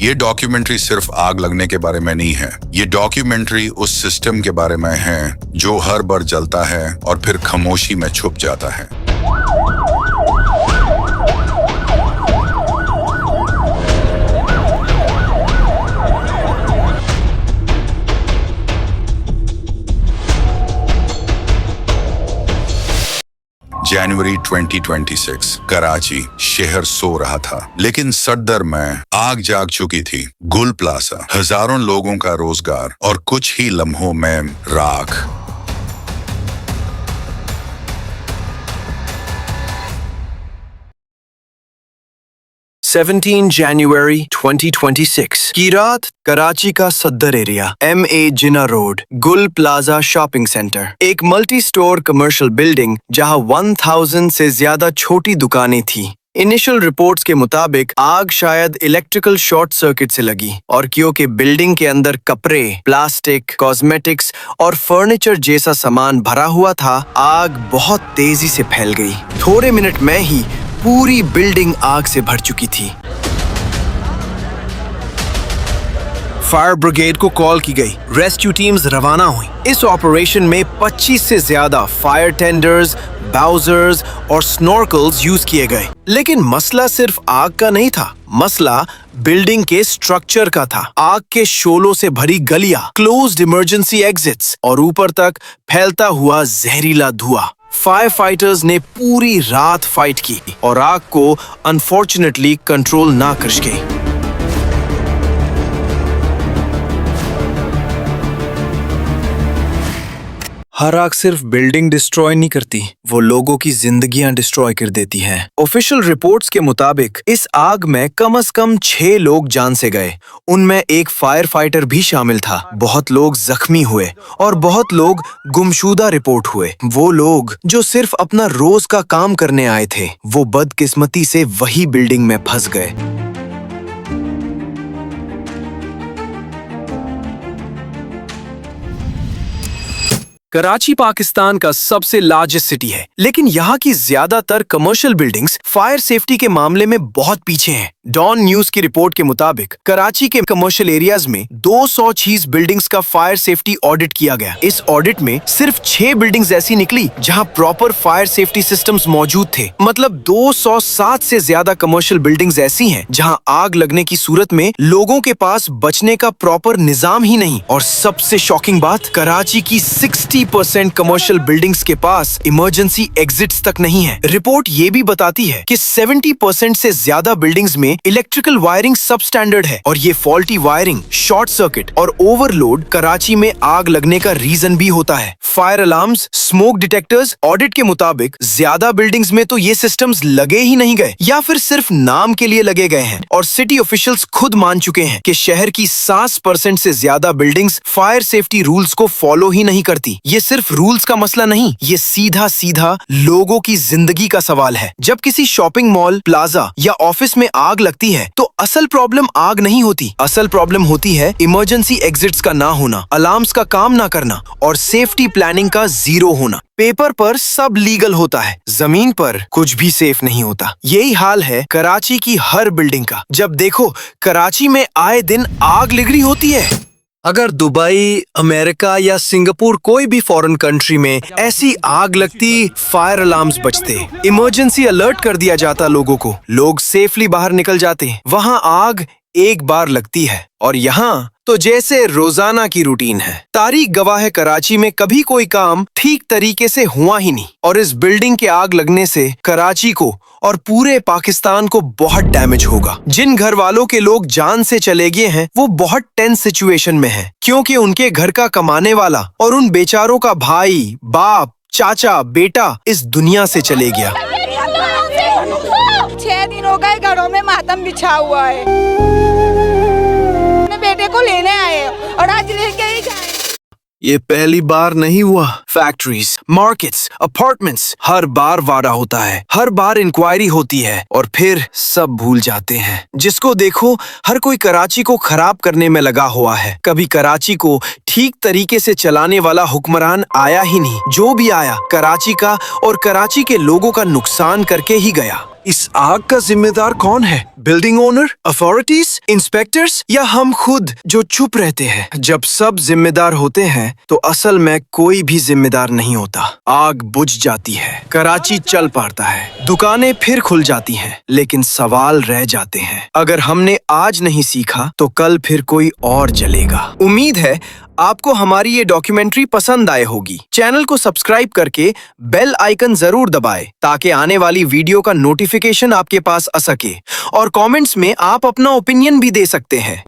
ये डॉक्यूमेंट्री सिर्फ आग लगने के बारे में नहीं है, ये डॉक्यूमेंट्री उस सिस्टम के बारे में है जो हर बार जलता है और फिर खामोशी में छुप जाता है। जनवरी 2026 कराची शहर सो रहा था, लेकिन सदर में आग जाग चुकी थी। गुल प्लाजा, हजारों लोगों का रोजगार और कुछ ही लम्हों में राख। January 2026 की रात कराची का सदर एरिया MA जिना रोड गुल प्लाजा शॉपिंग सेंटर, एक मल्टी स्टोर कमर्शियल बिल्डिंग जहां 1000 से ज्यादा छोटी दुकानें थी। इनिशियल रिपोर्ट्स के मुताबिक आग शायद इलेक्ट्रिकल शॉर्ट सर्किट से लगी, और क्योंकि बिल्डिंग के अंदर कपड़े, प्लास्टिक, कॉस्मेटिक्स और फर्नीचर जैसा सामान भरा हुआ था, आग बहुत तेजी से फैल गई। थोड़े मिनट में ही पूरी बिल्डिंग आग से भर चुकी थी। फायर ब्रिगेड को कॉल की गई, रेस्क्यू टीम्स रवाना हुई। इस ऑपरेशन में 25 से ज्यादा फायर टेंडर्स, बाउजर्स और स्नॉर्कल्स यूज किए गए। लेकिन मसला सिर्फ आग का नहीं था, मसला बिल्डिंग के स्ट्रक्चर का था। आग के शोलों से भरी गलियां, क्लोज्ड इमरजेंसी एग्जिट्स और ऊपर तक फैलता हुआ जहरीला धुआं। फायर फाइटर्स ने पूरी रात फाइट की और आग को अनफॉर्चुनेटली कंट्रोल ना कर सके। हर आग सिर्फ बिल्डिंग डिस्ट्रॉय नहीं करती, वो लोगों की जिंदगियां डिस्ट्रॉय कर देती हैं। ऑफिशियल रिपोर्ट्स के मुताबिक इस आग में कम से कम 6 लोग जान से गए, उनमें एक फायर फाइटर भी शामिल था। बहुत लोग जख्मी हुए और बहुत लोग गुमशुदा रिपोर्ट हुए। वो लोग जो सिर्फ अपना रोज का काम करने आए थे, वो बदकिस्मती से वही बिल्डिंग में फंस गए। कराची पाकिस्तान का सबसे लार्जेस्ट सिटी है, लेकिन यहाँ की ज्यादातर कमर्शियल बिल्डिंग्स फायर सेफ्टी के मामले में बहुत पीछे हैं। डॉन न्यूज की रिपोर्ट के मुताबिक कराची के कमर्शियल एरियाज में 206 बिल्डिंग्स का फायर सेफ्टी ऑडिट किया गया। इस ऑडिट में सिर्फ 6 बिल्डिंग्स ऐसी निकली जहाँ प्रॉपर फायर सेफ्टी सिस्टम्स मौजूद थे। मतलब 207 से ज्यादा कमर्शियल बिल्डिंग्स ऐसी हैं जहाँ आग लगने की सूरत में लोगों के पास बचने का प्रॉपर निजाम ही नहीं। और सबसे शॉकिंग बात, कराची की 60% कमर्शियल बिल्डिंग्स के पास इमरजेंसी एग्जिट्स तक नहीं है। रिपोर्ट ये भी बताती है कि 70% से ज्यादा बिल्डिंग्स में इलेक्ट्रिकल वायरिंग सब स्टैंडर्ड है, और ये फॉल्टी वायरिंग, शॉर्ट सर्किट और ओवरलोड कराची में आग लगने का रीजन भी होता है। Fire alarms, smoke detectors, audit के मुताबिक ज्यादा बिल्डिंग्स में तो ये सिस्टम्स लगे ही नहीं गए, या फिर सिर्फ नाम के लिए लगे गए हैं। और सिटी ऑफिशियल्स खुद मान चुके हैं कि शहर की 60% से ज्यादा बिल्डिंग्स फायर सेफ्टी रूल्स को फॉलो ही नहीं करती। ये सिर्फ रूल्स का मसला नहीं, ये सीधा सीधा लोगों की जिंदगी का सवाल है। जब किसी शॉपिंग मॉल, प्लाजा या ऑफिस में आग लगती है तो असल प्रॉब्लम आग नहीं होती, असल प्रॉब्लम होती है इमरजेंसी एग्जिट्स का ना होना, अलार्म्स का काम ना करना और सेफ्टी प्लानिंग का जीरो होना। पेपर पर सब लीगल होता है, जमीन पर कुछ भी सेफ नहीं होता। यही हाल है कराची की हर बिल्डिंग का। जब देखो कराची में आए दिन आग लग रही होती है। अगर दुबई, अमेरिका या सिंगापुर कोई भी फॉरेन कंट्री में ऐसी आग लगती, फायर अलार्म्स बजते, इमरजेंसी अलर्ट कर दिया जाता लोगों को, लोग सेफली बाहर निकल जाते। वहाँ आग एक बार लगती है और यहाँ तो जैसे रोजाना की रूटीन है। तारीख गवाह है, कराची में कभी कोई काम ठीक तरीके से हुआ ही नहीं, और इस बिल्डिंग के आग लगने से कराची को और पूरे पाकिस्तान को बहुत डैमेज होगा। जिन घर वालों के लोग जान से चले गए हैं वो बहुत टेंस सिचुएशन में हैं, क्योंकि उनके घर का कमाने वाला और उन बेचारों का भाई, बाप, चाचा, बेटा इस दुनिया से चले गया। 6 दिन हो गए घरों में मातम बिछा हुआ है। अपने बेटे को लेने आए और आज लेके ही जाए। ये पहली बार नहीं हुआ। Factories, markets apartments. हर बार वादा होता है, हर बार इंक्वायरी होती है और फिर सब भूल जाते हैं। जिसको देखो हर कोई कराची को खराब करने में लगा हुआ है। कभी कराची को ठीक तरीके से चलाने वाला हुक्मरान आया ही नहीं। जो भी आया कराची का और कराची के लोगों का नुकसान करके ही गया। इस आग का जिम्मेदार कौन है? बिल्डिंग ओनर, अथॉरिटीज, इंस्पेक्टर्स या हम खुद जो चुप रहते हैं? जब सब जिम्मेदार होते हैं तो असल में कोई भी जिम्मेदार नहीं होता। आग बुझ जाती है, कराची चल पाता है, दुकानें फिर खुल जाती हैं, लेकिन सवाल रह जाते हैं। अगर हमने आज नहीं सीखा तो कल फिर कोई और जलेगा। उम्मीद है आपको हमारी ये डॉक्यूमेंट्री पसंद आए होगी। चैनल को सब्सक्राइब करके बेल आइकन जरूर दबाएं ताकि आने वाली वीडियो का नोटिफिकेशन आपके पास आ सके और कमेंट्स में आप अपना ओपिनियन भी दे सकते हैं।